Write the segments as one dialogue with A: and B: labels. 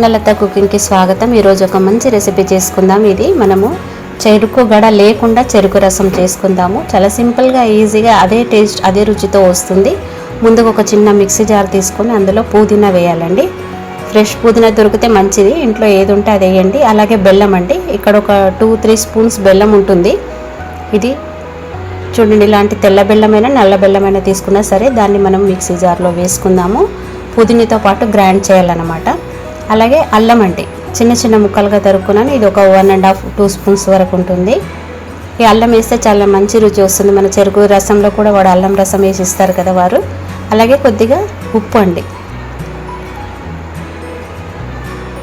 A: లత కుకింగ్కి స్వాగతం. ఈరోజు ఒక మంచి రెసిపీ చేసుకుందాం. ఇది మనము చెరుకు గడ లేకుండా చెరుకు రసం చేసుకుందాము. చాలా సింపుల్గా ఈజీగా అదే టేస్ట్ అదే రుచితో వస్తుంది. ముందుగా ఒక చిన్న మిక్సీ జార్ తీసుకొని అందులో పుదీనా వేయాలండి. ఫ్రెష్ పుదీనా దొరికితే మంచిది, ఇంట్లో ఏది ఉంటే అది వేయండి. అలాగే బెల్లం అండి, ఇక్కడ ఒక 2-3 స్పూన్స్ బెల్లం ఉంటుంది. ఇది చూడండి, ఇలాంటి తెల్ల బెల్లమైనా నల్ల బెల్లమైనా తీసుకున్నా సరే దాన్ని మనం మిక్సీ జార్లో వేసుకుందాము. పుదీనాతో పాటు గ్రైండ్ చేయాలన్నమాట. అలాగే అల్లం అండి, చిన్న చిన్న ముక్కలుగా తరుక్కున్నాను. ఇది ఒక 1.5-2 స్పూన్స్ వరకు ఉంటుంది. ఈ అల్లం వేస్తే చాలా మంచి రుచి వస్తుంది. మన చెరుకు రసంలో కూడా వాడు అల్లం రసం వేసి ఇస్తారు కదా వారు. అలాగే కొద్దిగా ఉప్పు అండి.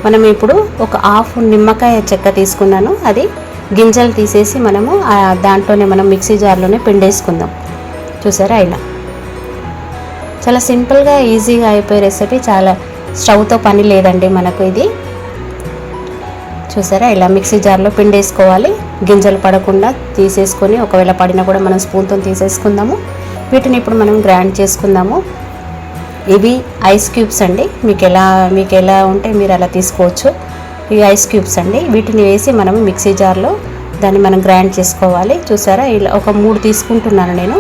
A: మనం ఇప్పుడు ఒక హాఫ్ నిమ్మకాయ చెక్క తీసుకున్నాను, అది గింజలు తీసేసి మనము దాంట్లోనే మనం మిక్సీ జార్లోనే పిండేసుకుందాం. చూసారా, ఇలా చాలా సింపుల్గా ఈజీగా అయిపోయే రెసిపీ. చాలా స్టవ్తో పని లేదండి మనకు. ఇది చూసారా, ఇలా మిక్సీ జార్లో పిండేసుకోవాలి. గింజలు పడకుండా తీసేసుకొని, ఒకవేళ పడినా కూడా మనం స్పూన్తో తీసేసుకుందాము. వీటిని ఇప్పుడు మనం గ్రైండ్ చేసుకుందాము. ఇవి ఐస్ క్యూబ్స్ అండి, మీకు ఎలా ఉంటే మీరు అలా తీసుకోవచ్చు. ఈ ఐస్ క్యూబ్స్ అండి, వీటిని వేసి మనం మిక్సీ జార్లో దాన్ని మనం గ్రైండ్ చేసుకోవాలి. చూసారా, ఇలా ఒక 3 తీసుకుంటున్నాను నేను.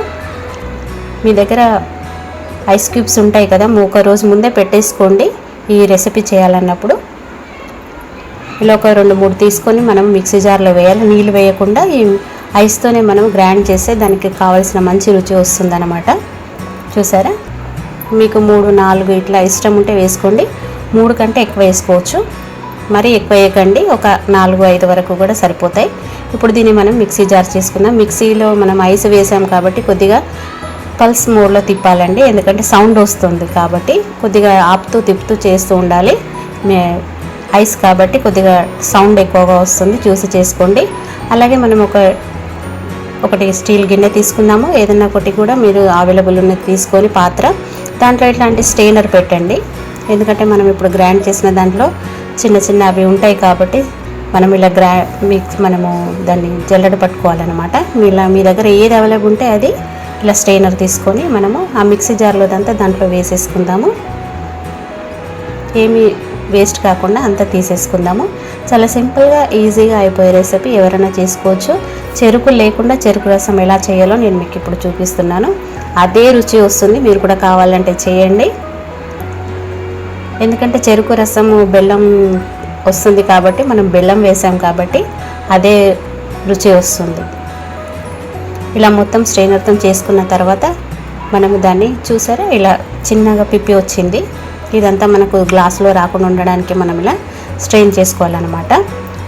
A: మీ దగ్గర ఐస్ క్యూబ్స్ ఉంటాయి కదా, ఒక రోజు ముందే పెట్టేసుకోండి ఈ రెసిపీ చేయాలన్నప్పుడు. ఇలా ఒక 2-3 తీసుకొని మనం మిక్సీ జార్లో వేయాలి. నీళ్ళు వేయకుండా ఈ ఐస్తోనే మనం గ్రైండ్ చేస్తే దానికి కావాల్సిన మంచి రుచి వస్తుందన్నమాట. చూసారా, మీకు 3-4 ఇట్లా ఇష్టం ఉంటే వేసుకోండి. 3 కంటే ఎక్కువ వేసుకోవచ్చు, మరీ ఎక్కువ వేయకండి. ఒక 4-5 వరకు కూడా సరిపోతాయి. ఇప్పుడు దీన్ని మనం మిక్సీ జార్ చేసుకుందాం. మిక్సీలో మనం ఐస్ వేసాం కాబట్టి కొద్దిగా పల్స్ మోడ్లో తిప్పాలండి, ఎందుకంటే సౌండ్ వస్తుంది కాబట్టి కొద్దిగా ఆపుతూ తిప్పుతూ చేస్తూ ఉండాలి. ఐస్ కాబట్టి కొద్దిగా సౌండ్ ఎక్కువగా వస్తుంది, చూసి చేసుకోండి. అలాగే మనం ఒకటి స్టీల్ గిన్నె తీసుకుందాము. ఏదైనా ఒకటి కూడా మీరు అవైలబుల్ ఉన్నది తీసుకొని పాత్ర, దాంట్లో ఇట్లాంటి స్టెయినర్ పెట్టండి. ఎందుకంటే మనం ఇప్పుడు గ్రైండ్ చేసిన దాంట్లో చిన్న చిన్న అవి ఉంటాయి కాబట్టి మనం ఇలా మనము దాన్ని జల్లెడ పట్టుకోవాలన్నమాట. మీ దగ్గర ఏది అవైలబుల్ ఉంటే అది ఇలా స్టెయినర్ తీసుకొని మనము ఆ మిక్సీ జార్లో దాంట్లో వేసేసుకుందాము. ఏమీ వేస్ట్ కాకుండా అంతా తీసేసుకుందాము. చాలా సింపుల్గా ఈజీగా అయిపోయే రెసిపీ, ఎవరైనా చేసుకోవచ్చు. చెరుకు లేకుండా చెరుకు రసం ఎలా చేయాలో నేను మీకు ఇప్పుడు చూపిస్తున్నాను. అదే రుచి వస్తుంది, మీరు కూడా కావాలంటే చేయండి. ఎందుకంటే చెరుకు రసము బెల్లం వస్తుంది కాబట్టి, మనం బెల్లం వేసాం కాబట్టి అదే రుచి వస్తుంది. ఇలా మొత్తం స్ట్రెయినర్తో చేసుకున్న తర్వాత మనము దాన్ని చూసారా, ఇలా చిన్నగా పిప్పి వచ్చింది. ఇదంతా మనకు గ్లాసులో రాకుండా ఉండడానికి మనం ఇలా స్ట్రెయిన్ చేసుకోవాలన్నమాట.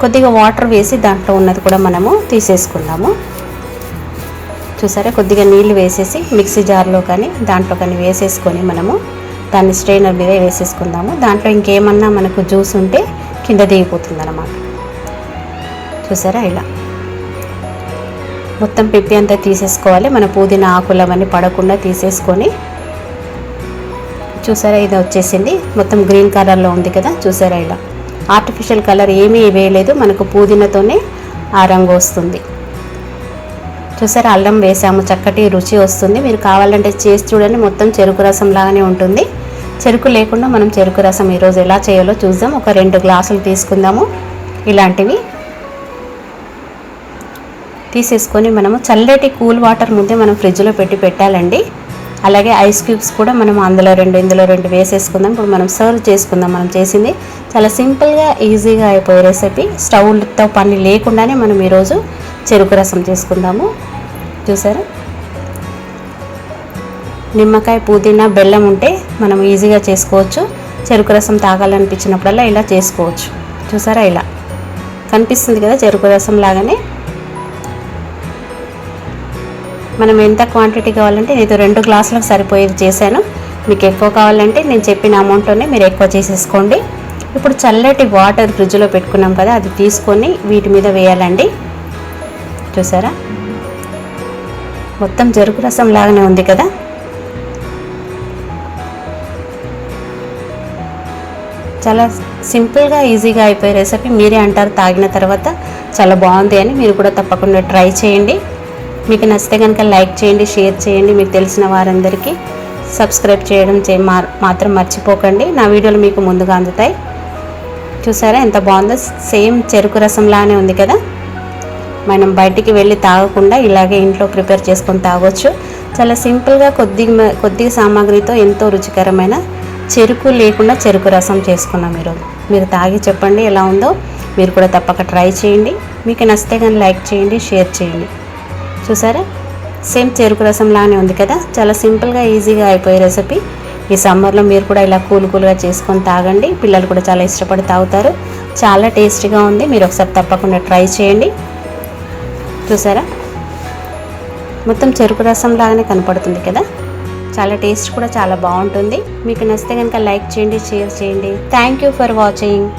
A: కొద్దిగా వాటర్ వేసి దాంట్లో ఉన్నది కూడా మనము తీసేసుకుందాము. చూసారా, కొద్దిగా నీళ్ళు వేసేసి మిక్సీ జార్లో కానీ దాంట్లో కానీ వేసేసుకొని మనము దాన్ని స్ట్రెయినర్ మీద వేసేసుకుందాము. దాంట్లో ఇంకేమన్నా మనకు జ్యూస్ ఉంటే కింద దిగిపోతుంది అన్నమాట. చూసారా, ఇలా మొత్తం పిప్పి అంతా తీసేసుకోవాలి. మన పుదీనా ఆకులు అవన్నీ పడకుండా తీసేసుకొని, చూసారా ఇది వచ్చేసింది. మొత్తం గ్రీన్ కలర్లో ఉంది కదా, చూసారా ఇలా ఆర్టిఫిషియల్ కలర్ ఏమీ వేయలేదు, మనకు పుదీనాతోనే ఆ రంగు వస్తుంది. చూసారా, అల్లం వేసాము, చక్కటి రుచి వస్తుంది. మీరు కావాలంటే చేసి చూడండి, మొత్తం చెరుకు రసం లాగానే ఉంటుంది. చెరుకు లేకుండా మనం చెరుకు రసం ఈరోజు ఎలా చేయాలో చూద్దాం. ఒక 2 గ్లాసులు తీసుకుందాము. ఇలాంటివి తీసేసుకొని మనము చల్లటి కూల్ వాటర్ ముందే మనం ఫ్రిడ్జ్లో పెట్టాలండి. అలాగే ఐస్ క్యూబ్స్ కూడా మనం ఇందులో 2 వేసేసుకుందాం. ఇప్పుడు మనం సర్వ్ చేసుకుందాం. మనం చేసింది చాలా సింపుల్గా ఈజీగా అయిపోయే రెసిపీ. స్టవ్తో పని లేకుండానే మనం ఈరోజు చెరుకు రసం చేసుకుందాము. చూసారా, నిమ్మకాయ, పుదీనా, బెల్లం ఉంటే మనం ఈజీగా చేసుకోవచ్చు. చెరుకు రసం తాగాలనిపించినప్పుడల్లా ఇలా చేసుకోవచ్చు. చూసారా, ఇలా కనిపిస్తుంది కదా చెరుకు రసం లాగానే. మనం ఎంత క్వాంటిటీ కావాలంటే నేను 2 గ్లాసులకు సరిపోయేది చేశాను. మీకు ఎక్కువ కావాలంటే నేను చెప్పిన అమౌంట్లోనే మీరు ఎక్కువ చేసేసుకోండి. ఇప్పుడు చల్లటి వాటర్ ఫ్రిడ్జ్లో పెట్టుకున్నాం కదా, అది తీసుకొని వీటి మీద వేయాలండి. చూసారా, మొత్తం చెరుకు రసం లాగానే ఉంది కదా. చాలా సింపుల్గా ఈజీగా అయిపోయే రెసిపీ. మీరే అంటారు తాగిన తర్వాత చాలా బాగుంది అని. మీరు కూడా తప్పకుండా ట్రై చేయండి. మీకు నచ్చితే కనుక లైక్ చేయండి, షేర్ చేయండి, మీకు తెలిసిన వారందరికీ సబ్స్క్రైబ్ చేయడం మాత్రం మర్చిపోకండి. నా వీడియోలు మీకు ముందుగా అందుతాయి. చూసారా ఎంత బాగుందో, సేమ్ చెరుకు రసంలానే ఉంది కదా. మనం బయటికి వెళ్ళి తాగకుండా ఇలాగే ఇంట్లో ప్రిపేర్ చేసుకొని తాగొచ్చు. చాలా సింపుల్గా కొద్ది సామాగ్రితో ఎంతో రుచికరమైన చెరుకు లేకుండా చెరుకు రసం చేసుకున్నాం ఈరోజు. మీరు తాగి చెప్పండి ఎలా ఉందో. మీరు కూడా తప్పక ట్రై చేయండి. మీకు నచ్చితే కానీ లైక్ చేయండి, షేర్ చేయండి. చూసారా సేమ్ చెరుకు రసం లానే ఉంది కదా. చాలా సింపుల్గా ఈజీగా అయిపోయే రెసిపీ. ఈ సమ్మర్లో మీరు కూడా ఇలా కూల్గా చేసుకొని తాగండి. పిల్లలు కూడా చాలా ఇష్టపడి తాగుతారు. చాలా టేస్టీగా ఉంది. మీరు ఒకసారి తప్పకుండా ట్రై చేయండి. చూసారా మొత్తం చెరుకు రసం లాగానే కనపడుతుంది కదా. చాలా టేస్ట్ కూడా చాలా బాగుంటుంది. మీకు నచ్చితే కనుక లైక్ చేయండి, షేర్ చేయండి. Thank you for watching.